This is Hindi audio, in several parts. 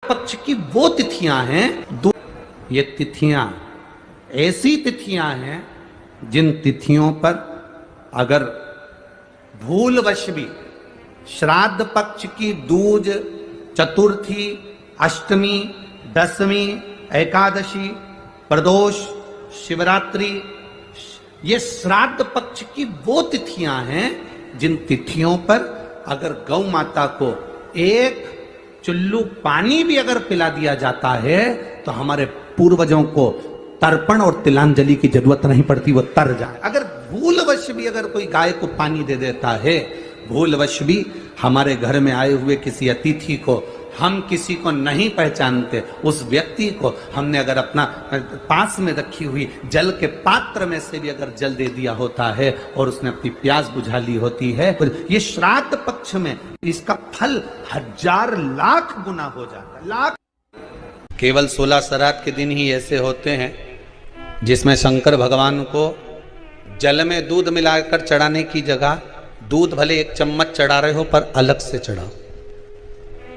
पक्ष की वो तिथियां हैं, ये तिथियां ऐसी तिथियां हैं जिन तिथियों पर अगर भूलवश भी श्राद्ध पक्ष की दूज, चतुर्थी, अष्टमी, दसवीं, एकादशी, प्रदोष, शिवरात्रि, ये श्राद्ध पक्ष की वो तिथियां हैं जिन तिथियों पर अगर गौ माता को एक चुल्लू पानी भी अगर पिला दिया जाता है तो हमारे पूर्वजों को तर्पण और तिलांजलि की जरूरत नहीं पड़ती, वो तर जाए। अगर भूलवश भी अगर कोई गाय को पानी दे देता है, भूलवश भी हमारे घर में आए हुए किसी अतिथि को हम किसी को नहीं पहचानते, उस व्यक्ति को हमने अगर अपना पास में रखी हुई जल के पात्र में से भी अगर जल दे दिया होता है और उसने अपनी प्यास बुझा ली होती है, तो ये श्राद्ध पक्ष में इसका फल 1000 लाख गुना हो जाता है। लाख केवल 16 श्राद्ध के दिन ही ऐसे होते हैं जिसमें शंकर भगवान को जल में दूध मिलाकर चढ़ाने की जगह दूध भले 1 चम्मच चढ़ा रहे हो पर अलग से चढ़ाओ,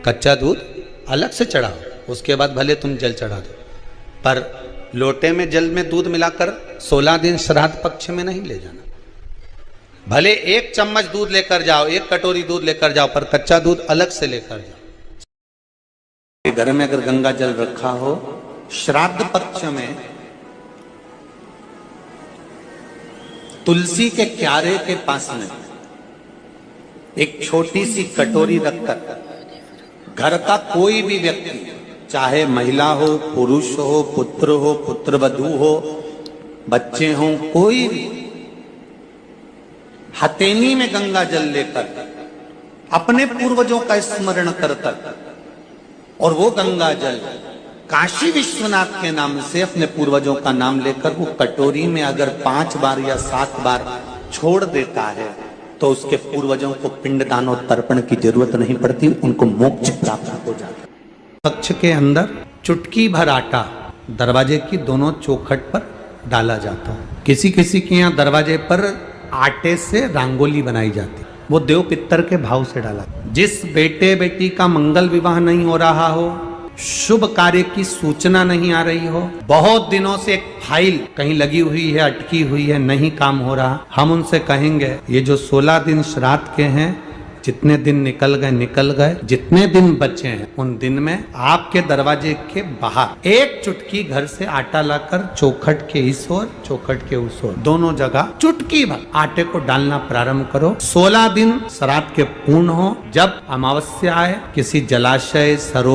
कच्चा दूध अलग से चढ़ाओ, उसके बाद भले तुम जल चढ़ा दो, पर लोटे में जल में दूध मिलाकर 16 दिन श्राद्ध पक्ष में नहीं ले जाना। भले 1 चम्मच दूध लेकर जाओ, 1 कटोरी दूध लेकर जाओ, पर कच्चा दूध अलग से लेकर जाओ। घर में अगर गंगा जल रखा हो, श्राद्ध पक्ष में तुलसी के क्यारे के पास में एक छोटी सी कटोरी रखकर घर का कोई भी व्यक्ति, चाहे महिला हो, पुरुष हो, पुत्रवधू हो, बच्चे हों, कोई भी हथेली में गंगा जल लेकर अपने पूर्वजों का स्मरण कर और वो गंगा जल काशी विश्वनाथ के नाम से अपने पूर्वजों का नाम लेकर वो कटोरी में अगर 5 बार या 7 बार छोड़ देता है तो उसके पूर्वजों को पिंडदान और तर्पण की जरूरत नहीं पड़ती, उनको मोक्ष प्राप्त हो जाता है। पक्ष के अंदर चुटकी भर आटा दरवाजे की दोनों चौखट पर डाला जाता है। किसी किसी के यहाँ दरवाजे पर आटे से रंगोली बनाई जाती, वो देव पितर के भाव से डाला। जिस बेटे बेटी का मंगल विवाह नहीं हो रहा हो, शुभ कार्य की सूचना नहीं आ रही हो, बहुत दिनों से एक फाइल कहीं लगी हुई है, अटकी हुई है, नहीं काम हो रहा, हम उनसे कहेंगे ये जो 16 दिन श्राद्ध के हैं, जितने दिन निकल गए, जितने दिन बचे हैं उन दिन में आपके दरवाजे के बाहर एक चुटकी घर से आटा लाकर चौखट के इस ओर, चौखट के उस ओर, दोनों जगह चुटकी भर आटे को डालना प्रारंभ करो। 16 दिन श्राद्ध के पूर्ण हो। जब अमावस्या आए, किसी जलाशय, सरोवर